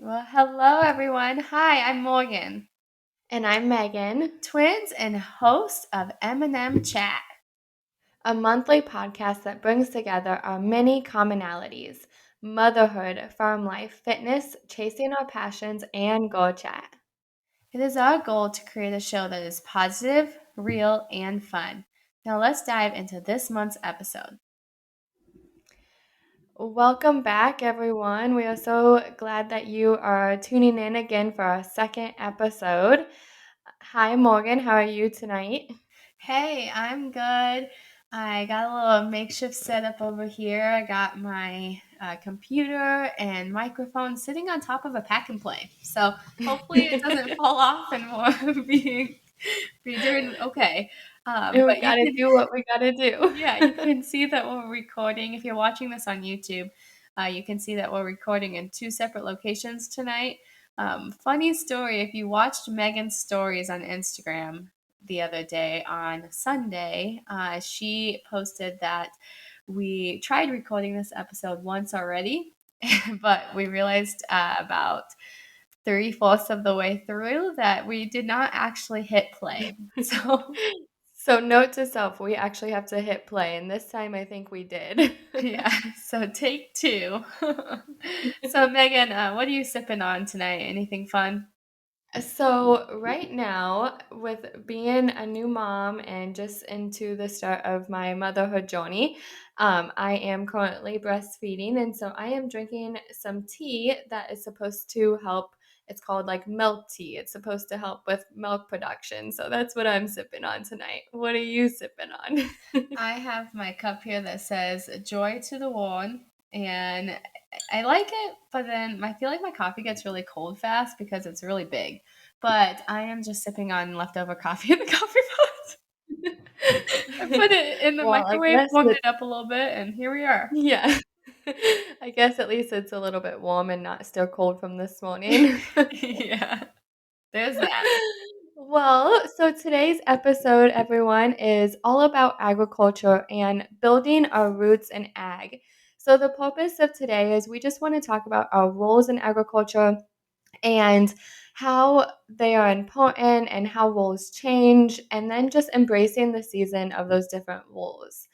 Well, hello everyone. Hi, I'm Morgan, And I'm Megan, twins and host of M&M Chat. a monthly podcast that brings together our many commonalities: motherhood, farm life, fitness, chasing our passions, and goal chat. It is our goal to create a show that is positive, real, and fun. Now let's dive into this month's episode. Welcome back, everyone. We are so glad that you are tuning in again for our second episode. Hi, Morgan. How are you tonight? Hey, I'm good. I got a little makeshift setup over here. I got my computer and microphone sitting on top of a pack and play. So hopefully it doesn't fall off and we're be doing okay. We But you gotta can do what we gotta do. Yeah, you can see that we're recording. If you're watching this on YouTube, you can see that we're recording in two separate locations tonight. Funny story, if you watched Megan's stories on Instagram the other day on Sunday, she posted that we tried recording this episode once already, but we realized about three-fourths of the way through that we did not actually hit play. So So, note to self, we actually have to hit play, and this time I think we did. yeah, so take two. So, Megan, what are you sipping on tonight? Anything fun? So, right now, with being a new mom and just into the start of my motherhood journey, I am currently breastfeeding. And so, I am drinking some tea that is supposed to help. It's called like milk tea. It's supposed to help with milk production. So, that's what I'm sipping on tonight. What are you sipping on? I have my cup here that says "Joy to the World," and I like it, but then I feel like my coffee gets really cold fast because it's really big. But I am just sipping on leftover coffee in the coffee pot. I put it in the Well, I microwave, guess warmed it's, it up a little bit, and here we are. yeah. I guess at least it's a little bit warm and not still cold from this morning. Yeah, there's that. Well, so today's episode, everyone, is all about agriculture and building our roots in ag. So, the purpose of today is we just want to talk about our roles in agriculture and how they are important and how roles change, and then just embracing the season of those different roles.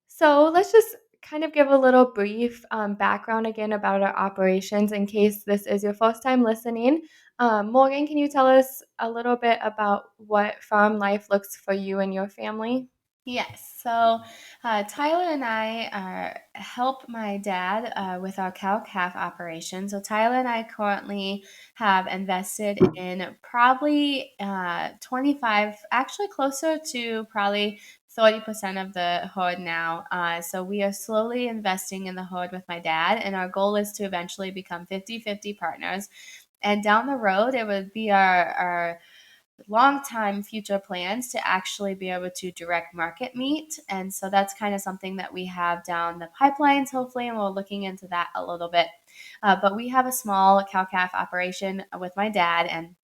So let's just kind of give a little brief background again about our operations in case this is your first time listening. Morgan, can you tell us a little bit about what farm life looks for you and your family? Yes. So Tyler and I help my dad with our cow calf operation. So Tyler and I currently have invested in probably 25, actually closer to probably 30% of the herd now. So we are slowly investing in the herd with my dad, and our goal is to eventually become 50-50 partners. And down the road, it would be our long time future plans to actually be able to direct market meat. And so that's kind of something that we have down the pipelines, hopefully, and we're looking into that a little bit. But we have a small cow calf operation with my dad, and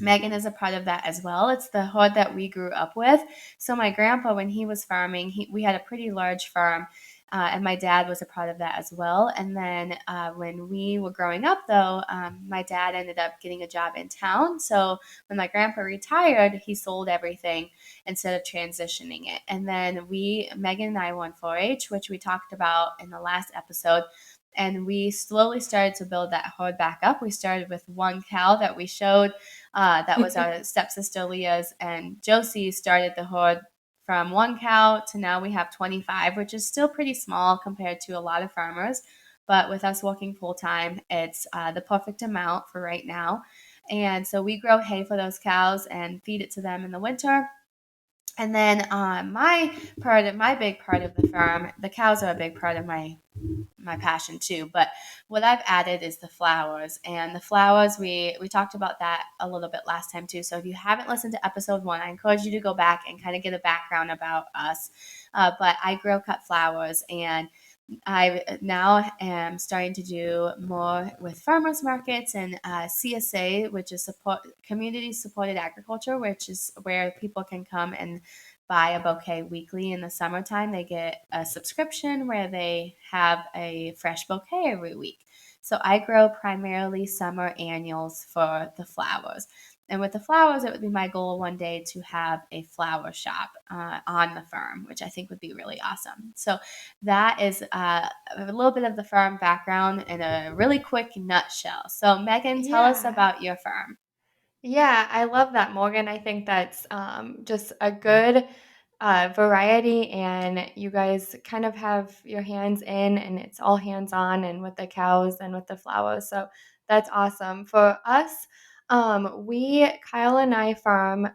Megan is a part of that as well. It's the herd that we grew up with. So my grandpa, when he was farming, we had a pretty large farm, and my dad was a part of that as well. And then when we were growing up, though, my dad ended up getting a job in town. So when my grandpa retired, he sold everything instead of transitioning it. And then Megan and I won 4-H, which we talked about in the last episode. And we slowly started to build that herd back up. We started with one cow that we showed, that was our stepsister Leah's, and Josie started the herd from one cow to now we have 25, which is still pretty small compared to a lot of farmers. But with us working full time, it's the perfect amount for right now. And so we grow hay for those cows and feed it to them in the winter. And then my big part of the farm, the cows are a big part of my passion too. But what I've added is the flowers, and the flowers we talked about that a little bit last time too. So if you haven't listened to episode 1, I encourage you to go back and kind of get a background about us. But I grow cut flowers, and I now am starting to do more with farmers markets and CSA, which is community supported agriculture, which is where people can come and buy a bouquet weekly in the summertime. They get a subscription where they have a fresh bouquet every week. So I grow primarily summer annuals for the flowers. And with the flowers, it would be my goal one day to have a flower shop on the farm, which I think would be really awesome. So that is a little bit of the farm background in a really quick nutshell. So Megan, tell us Yeah. about your farm. Yeah, I love that, Morgan. I think that's just a good variety, and you guys kind of have your hands in, and it's all hands on, and with the cows and with the flowers. So that's awesome. For us, Kyle and I farm.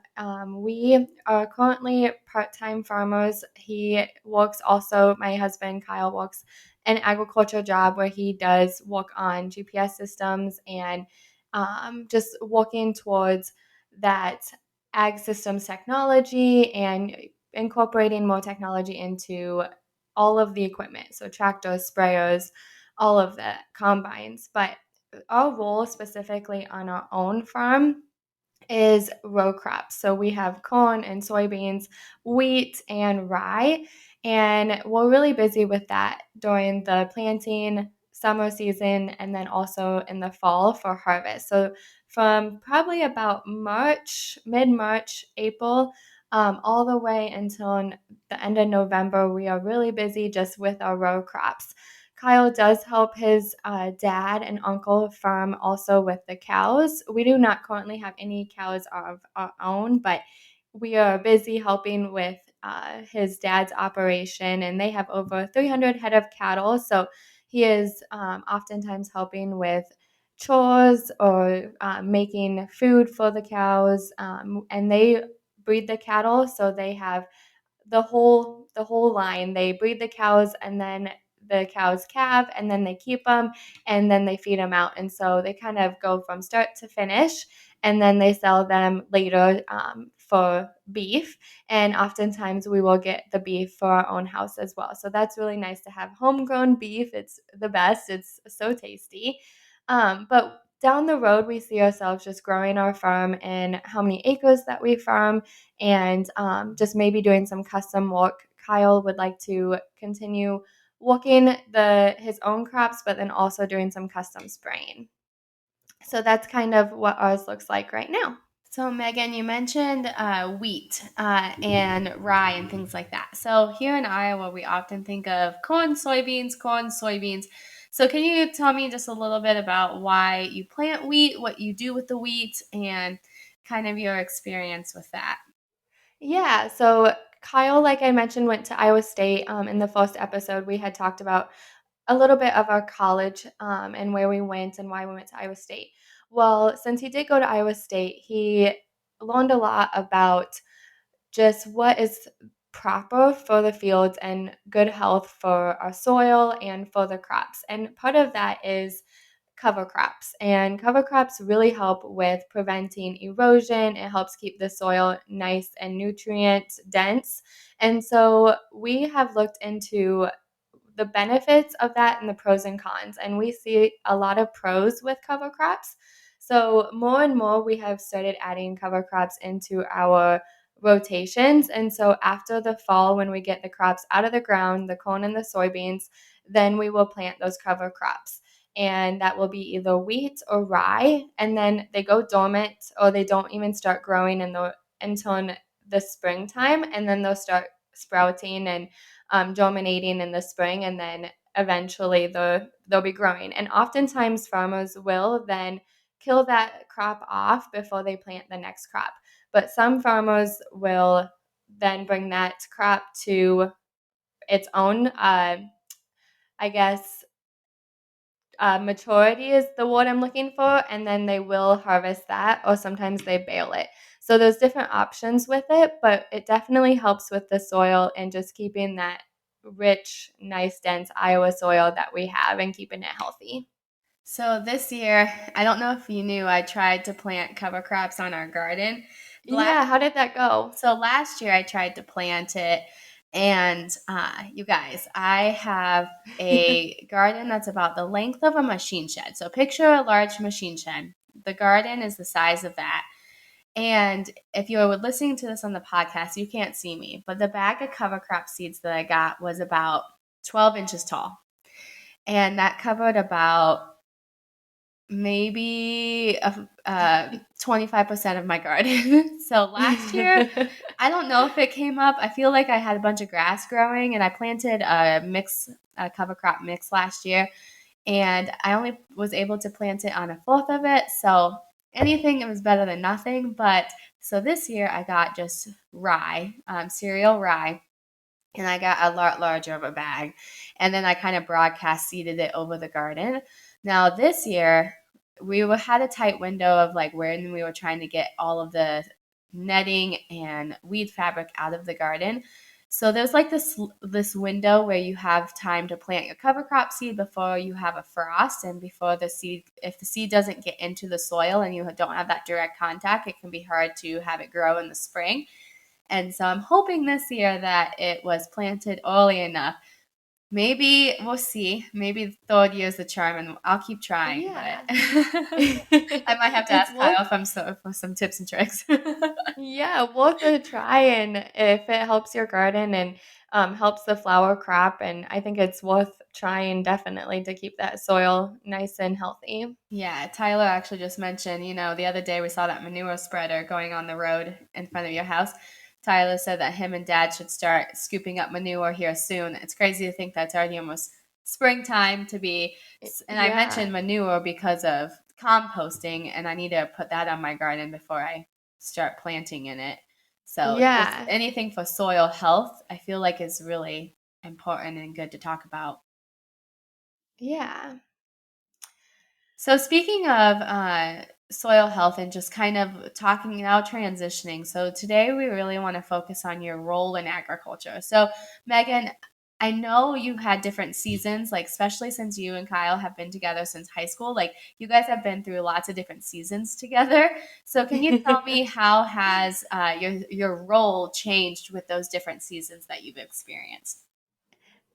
We are currently part-time farmers. He works also, my husband, Kyle, works an agriculture job where he does work on GPS systems and just working towards that ag systems technology and incorporating more technology into all of the equipment. So tractors, sprayers, all of the combines. But our role specifically on our own farm is row crops. So we have corn and soybeans, wheat and rye, and we're really busy with that during the planting summer season and then also in the fall for harvest. So from probably about March, mid-March, April, all the way until the end of November, we are really busy just with our row crops. Kyle does help his dad and uncle farm also with the cows. We do not currently have any cows of our own, but we are busy helping with his dad's operation, and they have over 300 head of cattle. So he is oftentimes helping with chores or making food for the cows, and they breed the cattle, so they have the whole line. They breed the cows and then the cows calve and then they keep them and then they feed them out. And so they kind of go from start to finish and then they sell them later for beef. And oftentimes we will get the beef for our own house as well. So that's really nice to have homegrown beef. It's the best, it's so tasty. But down the road, we see ourselves just growing our farm and how many acres that we farm and just maybe doing some custom work. Kyle would like to continue working his own crops, but then also doing some custom spraying. So that's kind of what ours looks like right now. So, Megan, you mentioned wheat and rye and things like that. So, here in Iowa, we often think of corn, soybeans, corn, soybeans. So, can you tell me just a little bit about why you plant wheat, what you do with the wheat, and kind of your experience with that? Yeah, so Kyle, like I mentioned, went to Iowa State. In the first episode, we had talked about a little bit of our college and where we went and why we went to Iowa State. Well, since he did go to Iowa State, he learned a lot about just what is proper for the fields and good health for our soil and for the crops. And part of that is cover crops. And cover crops really help with preventing erosion. It helps keep the soil nice and nutrient dense. And so we have looked into the benefits of that and the pros and cons. And we see a lot of pros with cover crops. So more and more we have started adding cover crops into our rotations. And so after the fall, when we get the crops out of the ground, the corn and the soybeans, then we will plant those cover crops. And that will be either wheat or rye. And then they go dormant or they don't even start growing until the springtime. And then they'll start sprouting and germinating in the spring, and then eventually they'll be growing. And oftentimes, farmers will then kill that crop off before they plant the next crop. But some farmers will then bring that crop to its own, I guess, maturity is the word I'm looking for, and then they will harvest that, or sometimes they bale it. So there's different options with it, but it definitely helps with the soil and just keeping that rich, nice, dense Iowa soil that we have and keeping it healthy. So, this year, I don't know if you knew, I tried to plant cover crops on our garden. Last Yeah, how did that go? So last year I tried to plant it, and you guys, I have a garden that's about the length of a machine shed. So picture a large machine shed. The garden is the size of that. And if you were listening to this on the podcast, you can't see me, but the bag of cover crop seeds that I got was about 12 inches tall. And that covered about maybe 25% of my garden. So last year, I don't know if it came up. I feel like I had a bunch of grass growing, and I planted a cover crop mix last year, and I only was able to plant it on a fourth of it. So anything, it was better than nothing. But so this year, I got just rye, cereal rye, and I got a lot larger of a bag. And then I kind of broadcast seeded it over the garden. Now this year, had a tight window of like when we were trying to get all of the netting and weed fabric out of the garden. So there's like this window where you have time to plant your cover crop seed before you have a frost, and before the seed, if the seed doesn't get into the soil and you don't have that direct contact, it can be hard to have it grow in the spring. And so I'm hoping this year that it was planted early enough. Maybe we'll see. Maybe third year's the charm, and I'll keep trying. But Yeah. I might have to It's ask worth Kyle for some tips and tricks. Yeah, worth a try, and if it helps your garden and helps the flower crop, and I think it's worth trying definitely to keep that soil nice and healthy. Yeah, Tyler actually just mentioned, the other day we saw that manure spreader going on the road in front of your house. Tyler said that him and dad should start scooping up manure here soon. It's crazy to think that's already almost springtime to be. And I Yeah. mentioned manure because of composting, and I need to put that on my garden before I start planting in it. So, just Yeah. anything for soil health, I feel like is really important and good to talk about. Yeah. So speaking of soil health and just kind of talking now, transitioning. So today we really want to focus on your role in agriculture. So Megan, I know you had different seasons, like especially since you and Kyle have been together since high school. Like you guys have been through lots of different seasons together. So can you tell me how has your role changed with those different seasons that you've experienced?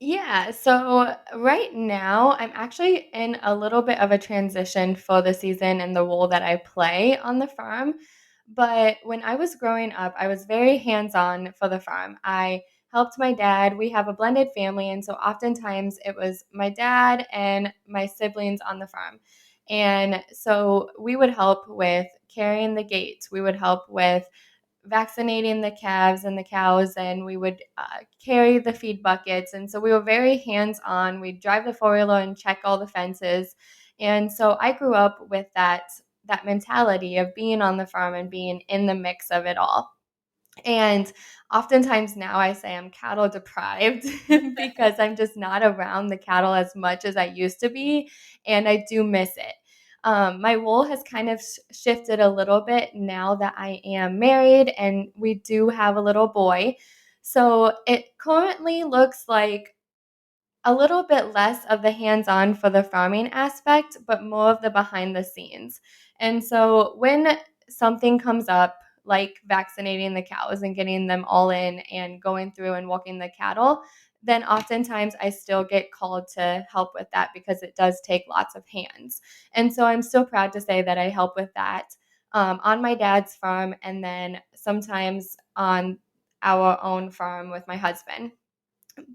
Yeah, so right now I'm actually in a little bit of a transition for the season and the role that I play on the farm. But when I was growing up, I was very hands on for the farm. I helped my dad. We have a blended family, and so oftentimes it was my dad and my siblings on the farm. And so we would help with carrying the gates, we would help with vaccinating the calves and the cows, and we would carry the feed buckets. And so we were very hands on. We'd drive the 4-wheeler and check all the fences. And so I grew up with that mentality of being on the farm and being in the mix of it all. And oftentimes now I say I'm cattle deprived because I'm just not around the cattle as much as I used to be, and I do miss it. My role has kind of shifted a little bit now that I am married and we do have a little boy. So it currently looks like a little bit less of the hands-on for the farming aspect, but more of the behind the scenes. And so when something comes up, like vaccinating the cows and getting them all in and going through and walking the cattle, then oftentimes I still get called to help with that because it does take lots of hands. And so I'm still proud to say that I help with that on my dad's farm and then sometimes on our own farm with my husband.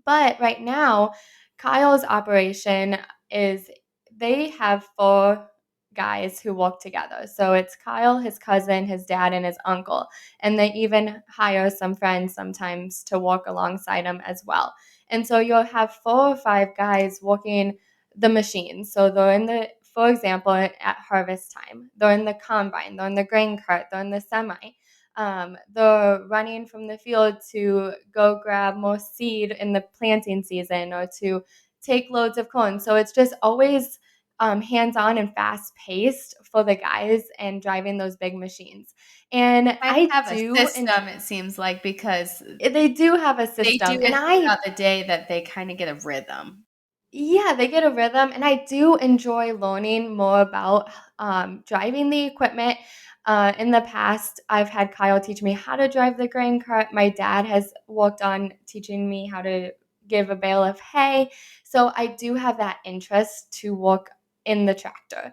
But right now, Kyle's operation is they have 4 guys who work together. So it's Kyle, his cousin, his dad, and his uncle. And they even hire some friends sometimes to work alongside him as well. And so you'll have 4 or 5 guys working the machines. So they're in the, for example, at harvest time, they're in the combine, they're in the grain cart, they're in the semi. They're running from the field to go grab more seed in the planting season or to take loads of corn. So it's just always hands on and fast paced for the guys and driving those big machines. And Kind of I have a do enjoy, system, it seems like, because they do have a they do system. And it throughout the day that they kind of get a rhythm. yeah, they get a rhythm, and I do enjoy learning more about driving the equipment. In the past, I've had Kyle teach me how to drive the grain cart. My dad has worked on teaching me how to give a bale of hay. So I do have that interest to work in the tractor.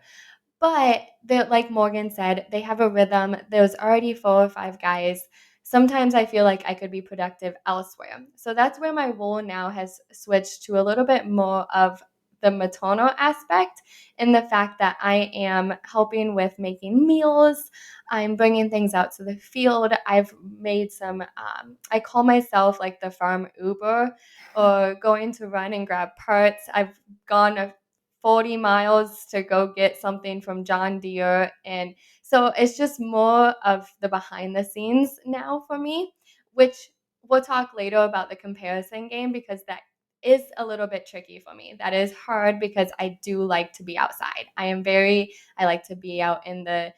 But like Morgan said, they have a rhythm. There's already 4 or 5 guys. Sometimes I feel like I could be productive elsewhere. So that's where my role now has switched to a little bit more of the maternal aspect in the fact that I am helping with making meals. I'm bringing things out to the field. I've made some, I call myself like the farm Uber, or going to run and grab parts. I've gone 40 miles to go get something from John Deere. And so it's just more of the behind the scenes now for me, which we'll talk later about the comparison game because that is a little bit tricky for me. That is hard because I do like to be outside. I like to be out in the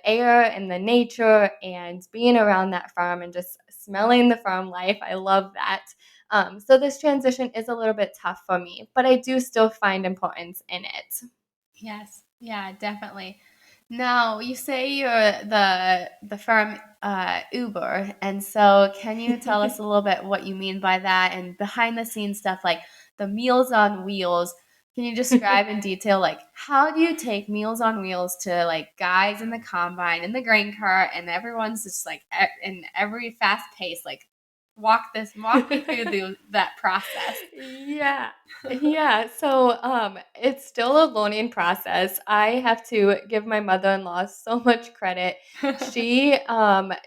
air and the nature and being around that farm and just smelling the farm life. I love that. So this transition is a little bit tough for me, but I do still find importance in it. Yes. Yeah, definitely. Now, you say you're the firm Uber, and so can you tell us a little bit what you mean by that and behind the scenes stuff like the Meals on Wheels? Can you describe in detail like how do you take Meals on Wheels to like guys in the combine in the grain cart and everyone's just like in every fast pace like walk me through that process. Yeah. Yeah. So it's still a learning process. I have to give my mother-in-law so much credit. She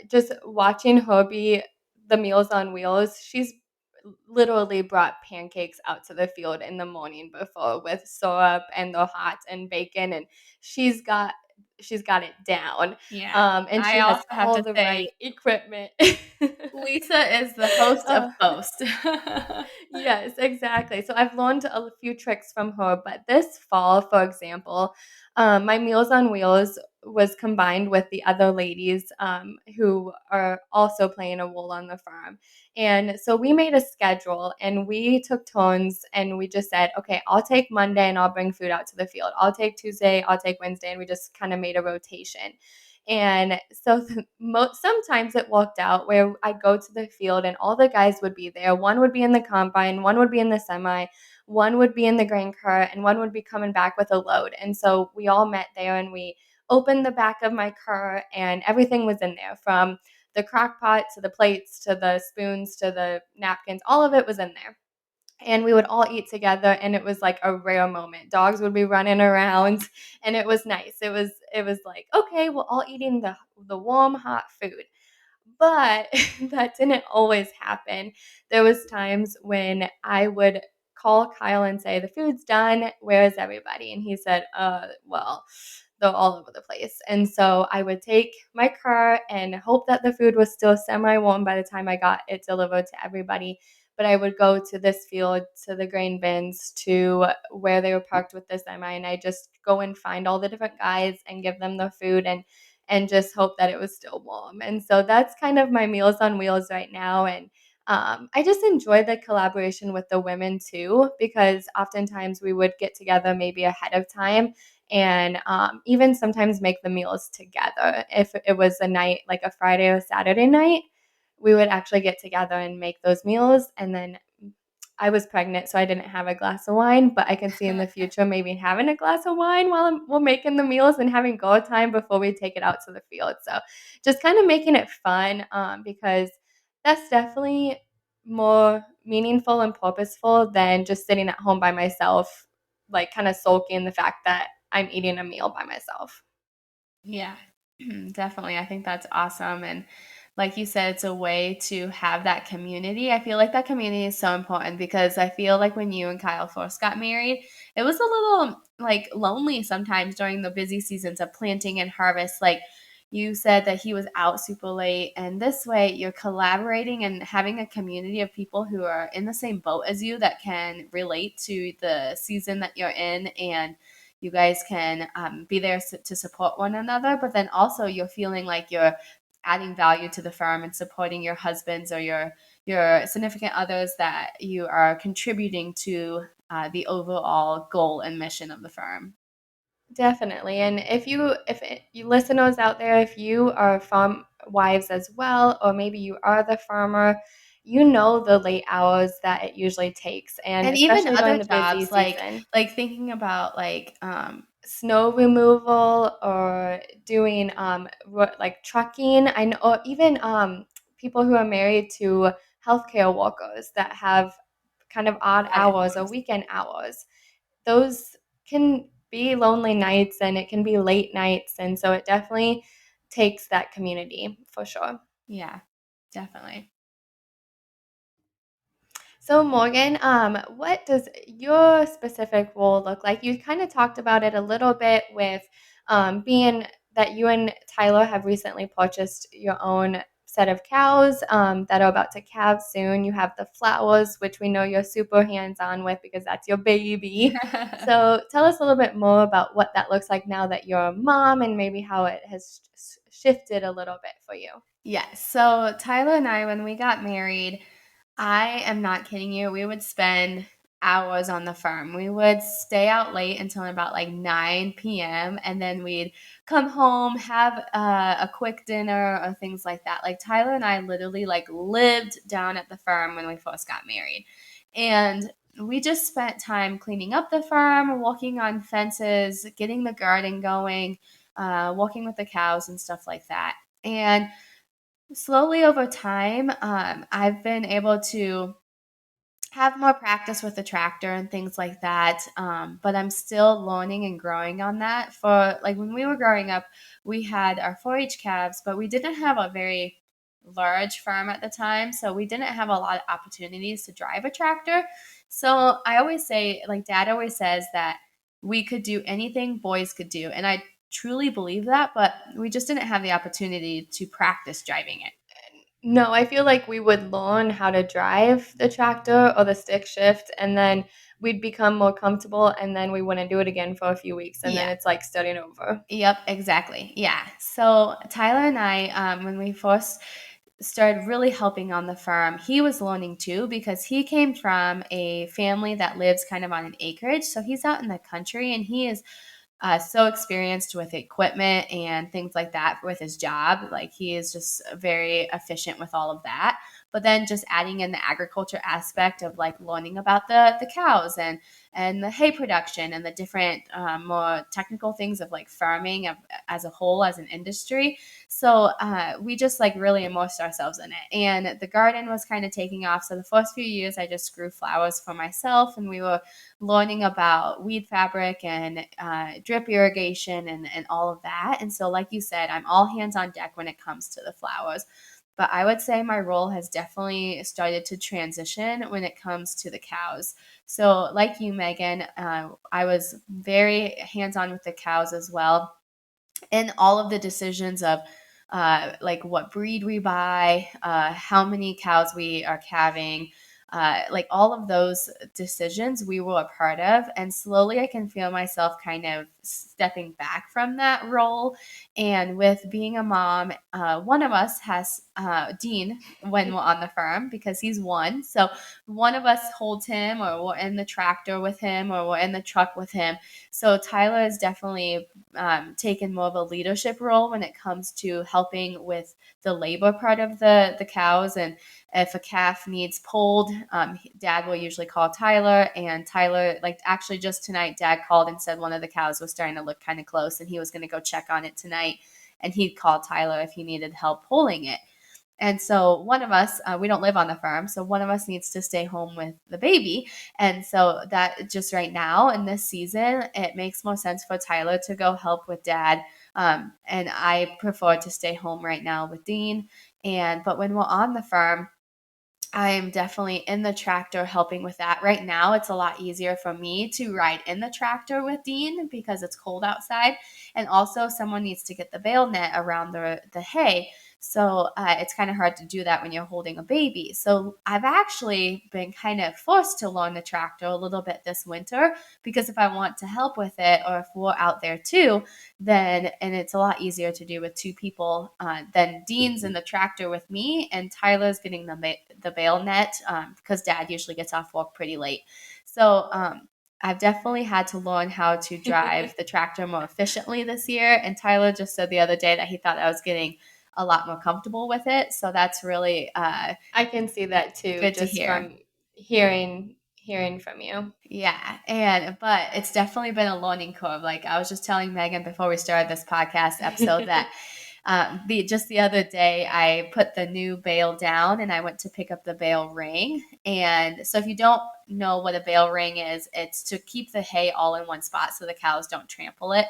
just watching her be the Meals on Wheels, she's literally brought pancakes out to the field in the morning before with syrup and the hot and bacon, and she's got she's got it down. Yeah. And I she has also have all to the say right equipment. Lisa is the host of uh, Post. Yes, exactly. So I've learned a few tricks from her, but this fall, for example, my Meals on Wheels was combined with the other ladies who are also playing a role on the farm. And so we made a schedule and we took turns and we just said, okay, I'll take Monday and I'll bring food out to the field. I'll take Tuesday, I'll take Wednesday. And we just kind of made a rotation. And so sometimes it worked out where I'd go to the field and all the guys would be there. One would be in the combine, one would be in the semi, one would be in the grain cart, and one would be coming back with a load. And so we all met there and we opened the back of my car and everything was in there from the crock pot to the plates to the spoons to the napkins. All of it was in there and we would all eat together and it was like a rare moment. Dogs would be running around and it was nice. It was like, okay, we're all eating the warm hot food. But that didn't always happen. There was times when I would call Kyle and say, "The food's done. Where is everybody?" And he said, well, they're all over the place." And so I would take my car and hope that the food was still semi-warm by the time I got it delivered to everybody. But I would go to this field, to the grain bins, to where they were parked with the semi, and I just go and find all the different guys and give them the food and just hope that it was still warm. And so that's kind of my Meals on Wheels right now. And I just enjoy the collaboration with the women too, because oftentimes we would get together maybe ahead of time and even sometimes make the meals together. If it was a night like a Friday or Saturday night, we would actually get together and make those meals. And then I was pregnant, so I didn't have a glass of wine, but I can see in the future maybe having a glass of wine while we're making the meals and having go time before we take it out to the field. So just kind of making it fun because that's definitely more meaningful and purposeful than just sitting at home by myself, like kind of sulking the fact that I'm eating a meal by myself. Yeah, definitely. I think that's awesome. And like you said, it's a way to have that community. I feel like that community is so important because I feel like when you and Kyle first got married, it was a little like lonely sometimes during the busy seasons of planting and harvest. Like you said that he was out super late, and this way you're collaborating and having a community of people who are in the same boat as you that can relate to the season that you're in and you guys can be there to support one another, but then also you're feeling like you're adding value to the firm and supporting your husbands or your significant others that you are contributing to the overall goal and mission of the firm. Definitely. And you listeners out there, if you are farm wives as well, or maybe you are the farmer, you know the late hours that it usually takes, and And even especially during other the busy jobs season. like thinking about Snow removal or doing like trucking. I know, or even people who are married to healthcare workers that have kind of odd odd hours or hours. weekend hours. those can be lonely nights and it can be late nights. And so it definitely takes that community for sure. Yeah, definitely. So Morgan, what does your specific role look like? You kind of talked about it a little bit with being that you and Tyler have recently purchased your own set of cows that are about to calve soon. You have the flowers, which we know you're super hands-on with because that's your baby. So tell us a little bit more about what that looks like now that you're a mom and maybe how it has shifted a little bit for you. Yes. So Tyler and I, when we got married, I am not kidding you. We would spend hours on the farm. We would stay out late until about like 9 p.m. and then we'd come home, have a quick dinner or things like that. Like Tyler and I literally like lived down at the farm when we first got married. And we just spent time cleaning up the farm, walking on fences, getting the garden going, walking with the cows and stuff like that. And slowly over time, I've been able to have more practice with the tractor and things like that. But I'm still learning and growing on that. For like when we were growing up, we had our 4-H calves, but we didn't have a very large farm at the time. So we didn't have a lot of opportunities to drive a tractor. So I always say, like dad always says, that we could do anything boys could do. And I truly believe that, but we just didn't have the opportunity to practice driving it. No, I feel like we would learn how to drive the tractor or the stick shift, and then we'd become more comfortable, and then we wouldn't do it again for a few weeks, and then Yeah. it's like starting over. Yep, exactly. Yeah. So Tyler and I, when we first started really helping on the farm, he was learning too because he came from a family that lives kind of on an acreage. So he's out in the country and he is so experienced with equipment and things like that with his job. Like he is just very efficient with all of that. But then just adding in the agriculture aspect of like learning about the cows and the hay production and the different more technical things of like farming as a whole as an industry. So we just like really immersed ourselves in it. And the garden was kind of taking off. So the first few years I just grew flowers for myself and we were learning about weed fabric and drip irrigation and all of that. And so, like you said, I'm all hands on deck when it comes to the flowers. But I would say my role has definitely started to transition when it comes to the cows. So, like you, Megan, I was very hands on with the cows as well in all of the decisions of like what breed we buy, how many cows we are calving, like all of those decisions we were a part of. And slowly I can feel myself kind of stepping back from that role. And with being a mom, one of us has Dean when we're on the farm because he's one. So one of us holds him or we're in the tractor with him or we're in the truck with him. So Tyler is definitely taken more of a leadership role when it comes to helping with the labor part of the cows. And if a calf needs pulled, dad will usually call Tyler. And Tyler, like actually just tonight, dad called and said one of the cows was starting to look kind of close and he was going to go check on it tonight. And he'd call Tyler if he needed help pulling it. And so one of us, we don't live on the farm, so one of us needs to stay home with the baby. And so that just right now in this season, it makes more sense for Tyler to go help with dad. And I prefer to stay home right now with Dean. And but when we're on the farm, I'm definitely in the tractor helping with that. Right now, it's a lot easier for me to ride in the tractor with Dean because it's cold outside. And also, someone needs to get the bale net around the hay. So it's kind of hard to do that when you're holding a baby. So I've actually been kind of forced to learn the tractor a little bit this winter because if I want to help with it or if we're out there too, then and it's a lot easier to do with two people. Then Dean's in the tractor with me, and Tyler's getting the bail net because Dad usually gets off work pretty late. So I've definitely had to learn how to drive the tractor more efficiently this year. And Tyler just said the other day that he thought I was getting a lot more comfortable with it. So that's really I can see that too, good to just hear. from hearing from you. Yeah, and but it's definitely been a learning curve. Like I was just telling Megan before we started this podcast episode that The other day, I put the new bale down and I went to pick up the bale ring. And so, if you don't know what a bale ring is, it's to keep the hay all in one spot so the cows don't trample it.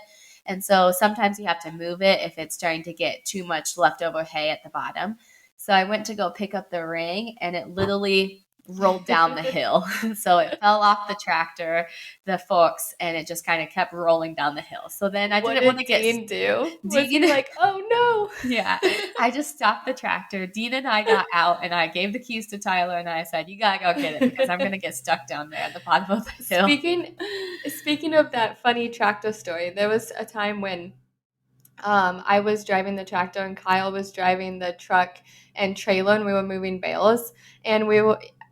And so sometimes you have to move it if it's starting to get too much leftover hay at the bottom. So I went to go pick up the ring and it literally rolled down the hill. So it fell off the tractor, the forks, and it just kind of kept rolling down the hill. So then I What didn't want did to get Dean do? Was Dean. he like, "Oh Yeah, no"? I just stopped the tractor. Dean and I got out and I gave the keys to Tyler and I said, "You gotta go get it because I'm gonna get stuck down there at the bottom of the hill." Speaking speaking of that funny tractor story, there was a time when I was driving the tractor and Kyle was driving the truck and trailer, and we were moving bales. And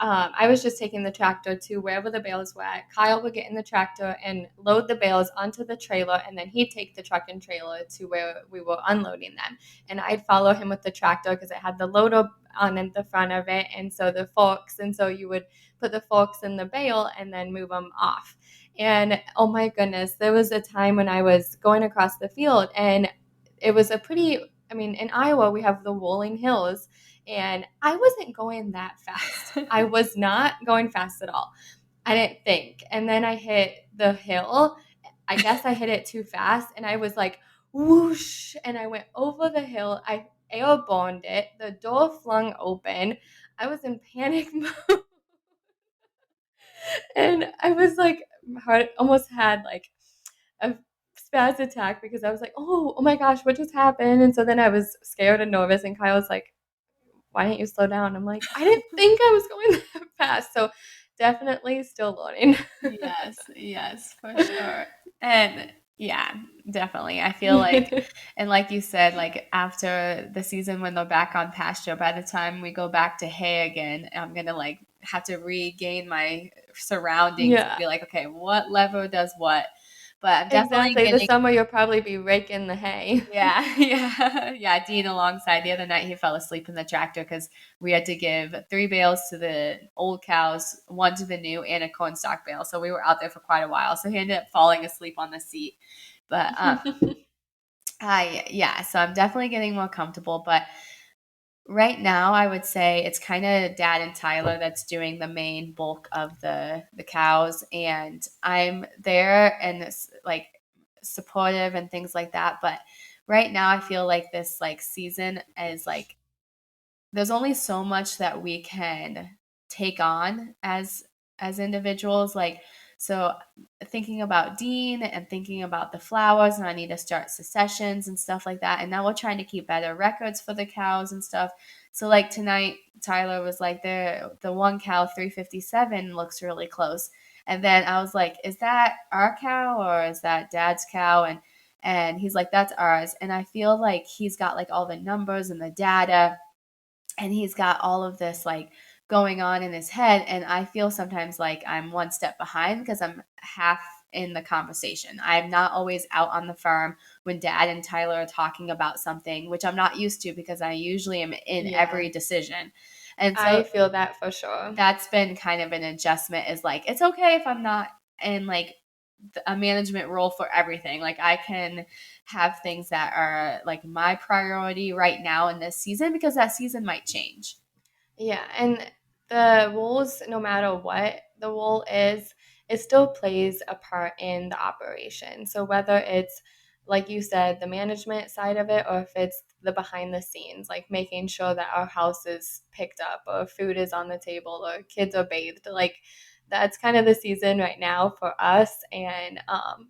I was just taking the tractor to wherever the bales were at. Kyle would get in the tractor and load the bales onto the trailer, and then he'd take the truck and trailer to where we were unloading them. And I'd follow him with the tractor because it had the loader on in the front of it, and so the forks. And so you would put the forks in the bale and then move them off. And oh my goodness, there was a time when I was going across the field and it was a pretty, I mean, in Iowa, we have the rolling hills, and I wasn't going that fast. I was not going fast at all. I didn't think. And then I hit the hill. I guess I hit it too fast, and I was like, whoosh, and I went over the hill. I airborned it. The door flung open. I was in panic mode. And I was like, heart almost had like a spaz attack because I was like, oh my gosh, what just happened? And so then I was scared and nervous, and Kyle was like, why didn't you slow down? I'm like, I didn't think I was going that fast. So definitely still learning. Yes, yes, for sure. And yeah, definitely. I feel like, and like you said, like after the season when they're back on pasture, by the time we go back to hay again, I'm gonna like have to regain my surroundings and Yeah. be like, okay, what lever does what? But I'm definitely Exactly. This getting. summer you'll probably be raking the hay. Yeah, yeah, yeah. Dean alongside the other night, he fell asleep in the tractor because we had to give 3 bales to the old cows, one to the new, and a cornstalk bale. So we were out there for quite a while. So he ended up falling asleep on the seat. But I yeah, so I'm definitely getting more comfortable. But right now, I would say it's kind of Dad and Tyler that's doing the main bulk of the cows, and I'm there and it's like supportive and things like that. But right now, I feel like this like season is like there's only so much that we can take on as individuals, like so thinking about Dean and thinking about the flowers, and I need to start secessions and stuff like that, and now we're trying to keep better records for the cows and stuff. So like tonight Tyler was like the one cow 357 looks really close, and then I was like, is that our cow or is that Dad's cow? And he's like, that's ours. And I feel like he's got like all the numbers and the data, and he's got all of this like going on in his head, and I feel sometimes like I'm one step behind because I'm half in the conversation. I'm not always out on the farm when Dad and Tyler are talking about something, which I'm not used to because I usually am in Yeah. every decision. And I so feel that for sure. that's been kind of an adjustment, is like it's okay if I'm not in like a management role for everything. Like I can have things that are like my priority right now in this season because that season might change. Yeah, and the rules, no matter what the rule is, it still plays a part in the operation. So whether it's like you said, the management side of it, or if it's the behind the scenes, like making sure that our house is picked up, or food is on the table, or kids are bathed, like that's kind of the season right now for us. And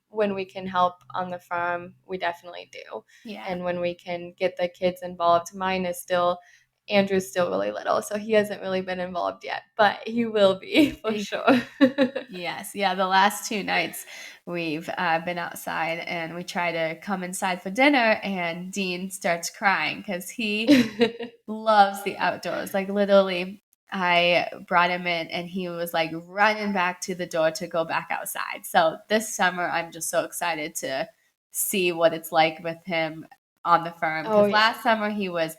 when we can help on the farm, we definitely do. Yeah. And when we can get the kids involved, mine is still Andrew's still really little, so he hasn't really been involved yet, but he will be for sure. Yes. Yeah. The last 2 nights we've been outside and we try to come inside for dinner, and Dean starts crying because he loves the outdoors. Like literally, I brought him in and he was like running back to the door to go back outside. So this summer, I'm just so excited to see what it's like with him on the farm, Oh, because yeah. last summer he was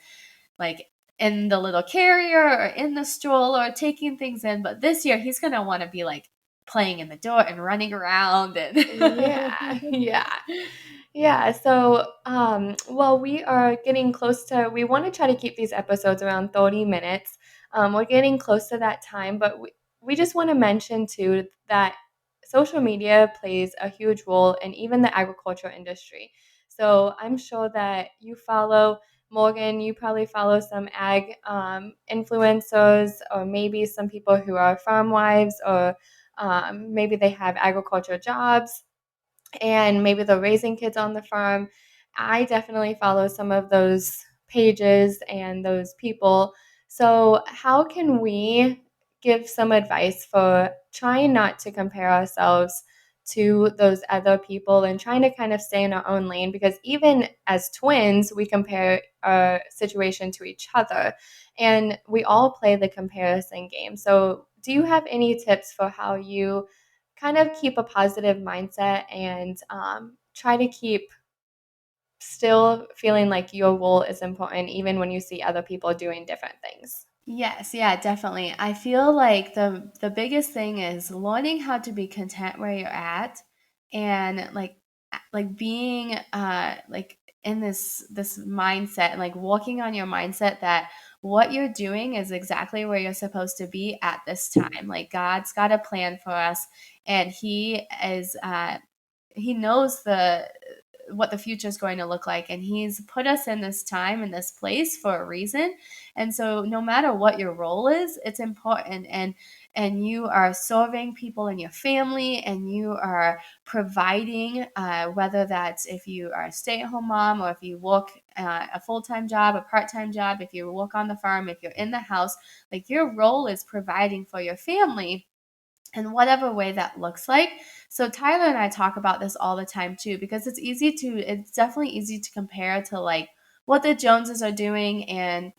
like in the little carrier or in the stroller taking things in, but this year he's gonna want to be like playing in the door and running around and Yeah, yeah. Yeah, so well, we are getting close to, we want to try to keep these episodes around 30 minutes. We're getting close to that time, but we just want to mention too that social media plays a huge role in even the agriculture industry. So I'm sure that you follow Morgan, you probably follow some ag influencers, or maybe some people who are farm wives, or maybe they have agriculture jobs and maybe they're raising kids on the farm. I definitely follow some of those pages and those people. So, how can we give some advice for trying not to compare ourselves to those other people and trying to kind of stay in our own lane? Because even as twins, we compare our situation to each other and we all play the comparison game. So, do you have any tips for how you kind of keep a positive mindset and try to keep still feeling like your role is important even when you see other people doing different things? Yes, yeah, definitely. I feel like the biggest thing is learning how to be content where you're at, and like being like in this mindset, and like walking on your mindset that what you're doing is exactly where you're supposed to be at this time. Like God's got a plan for us, and he knows the what the future is going to look like, and he's put us in this time and this place for a reason. And so no matter what your role is, it's important, and you are serving people in your family, and you are providing, whether that's if you are a stay-at-home mom, or if you work a full-time job, a part-time job, if you work on the farm, if you're in the house, like your role is providing for your family in whatever way that looks like. So Tyler and I talk about this all the time too, because it's definitely easy to compare to like what the Joneses are doing, and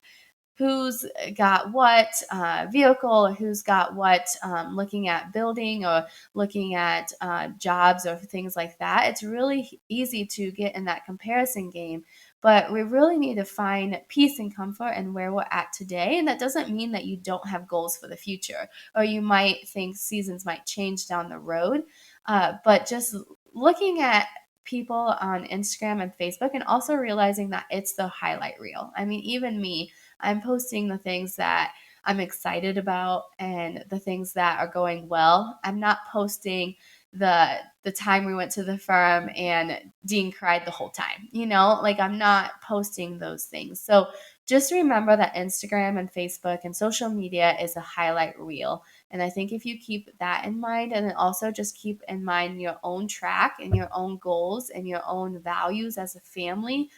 who's got what vehicle, or who's got what, looking at building, or looking at jobs or things like that. It's really easy to get in that comparison game, but we really need to find peace and comfort in where we're at today. And that doesn't mean that you don't have goals for the future, or you might think seasons might change down the road. But just looking at people on Instagram and Facebook, and also realizing that it's the highlight reel. I mean, even me, I'm posting the things that I'm excited about and the things that are going well. I'm not posting the time we went to the farm and Dean cried the whole time. Like I'm not posting those things. So just remember that Instagram and Facebook and social media is a highlight reel. And I think if you keep that in mind, and then also just keep in mind your own track and your own goals and your own values as a family,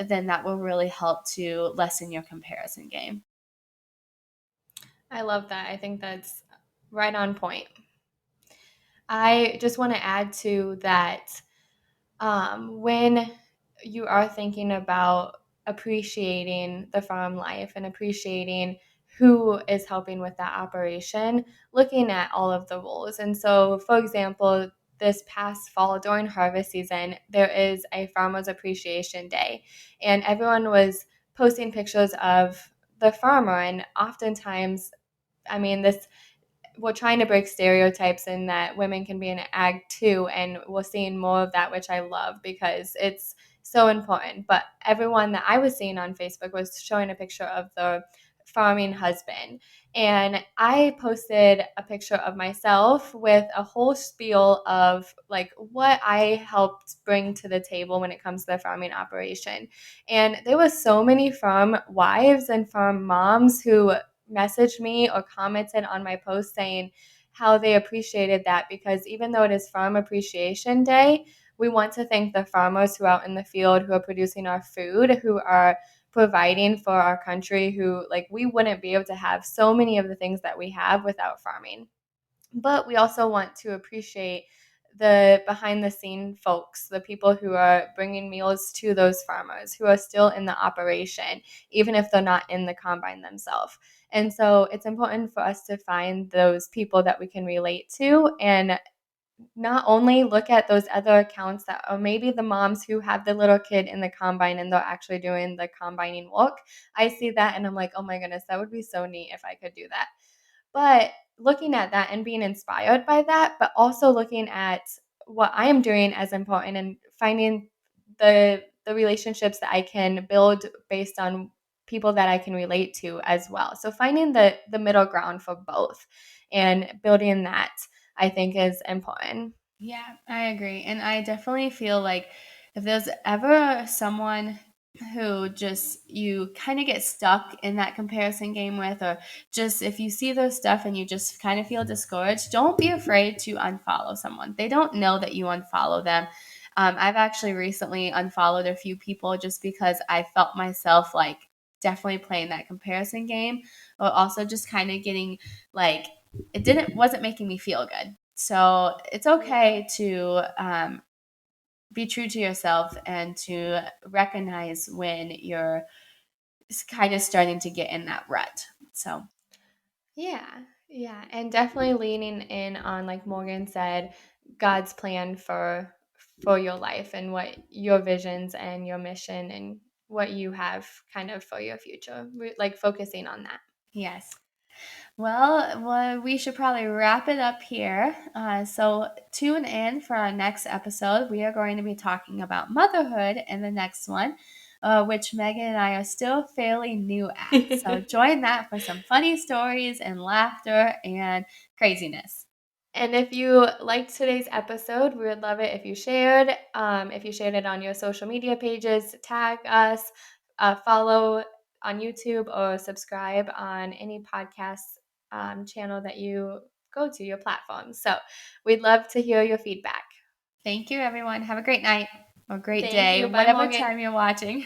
then that will really help to lessen your comparison game. I love that. I think that's right on point. I just want to add to that, when you are thinking about appreciating the farm life and appreciating who is helping with that operation, looking at all of the roles. And so, for example, this past fall during harvest season, there is a Farmers Appreciation Day, and everyone was posting pictures of the farmer. And oftentimes, I mean, this we're trying to break stereotypes in that women can be in ag too, and we're seeing more of that, which I love because it's so important. But everyone that I was seeing on Facebook was showing a picture of the farming husband, and I posted a picture of myself with a whole spiel of like what I helped bring to the table when it comes to the farming operation. And there was so many farm wives and farm moms who messaged me or commented on my post saying how they appreciated that, because even though it is Farm Appreciation Day, we want to thank the farmers who are out in the field, who are producing our food, who are providing for our country, who, like, we wouldn't be able to have so many of the things that we have without farming. But we also want to appreciate the behind the scene folks, the people who are bringing meals to those farmers, who are still in the operation, even if they're not in the combine themselves. And so it's important for us to find those people that we can relate to, and not only look at those other accounts that are maybe the moms who have the little kid in the combine and they're actually doing the combining work. I see that and I'm like, oh my goodness, that would be so neat if I could do that. But looking at that and being inspired by that, but also looking at what I am doing as important and finding the relationships that I can build based on people that I can relate to as well. So finding the middle ground for both and building that, I think, is important. Yeah, I agree. And I definitely feel like if there's ever someone who just you kind of get stuck in that comparison game with, or just if you see those stuff and you just kind of feel discouraged, don't be afraid to unfollow someone. They don't know that you unfollow them. I've actually recently unfollowed a few people just because I felt myself like definitely playing that comparison game, but also just kind of getting like it didn't wasn't making me feel good. So it's Yeah. okay to be true to yourself and to recognize when you're kind of starting to get in that rut. So Yeah. Yeah. And definitely leaning in on, like Morgan said, God's plan for your life and what your visions and your mission and what you have kind of for your future. Like focusing on that. yes. Well, we should probably wrap it up here. So tune in for our next episode. We are going to be talking about motherhood in the next one, which Megan and I are still fairly new at. So join that for some funny stories and laughter and craziness. And if you liked today's episode, we would love it if you shared. If you shared it on your social media pages, tag us, follow on YouTube, or subscribe on any podcast channel that you go to, your platform. So we'd love to hear your feedback. Thank you, everyone. Have a great night or great Thank day, you. Bye, whatever Morgan. time you're watching.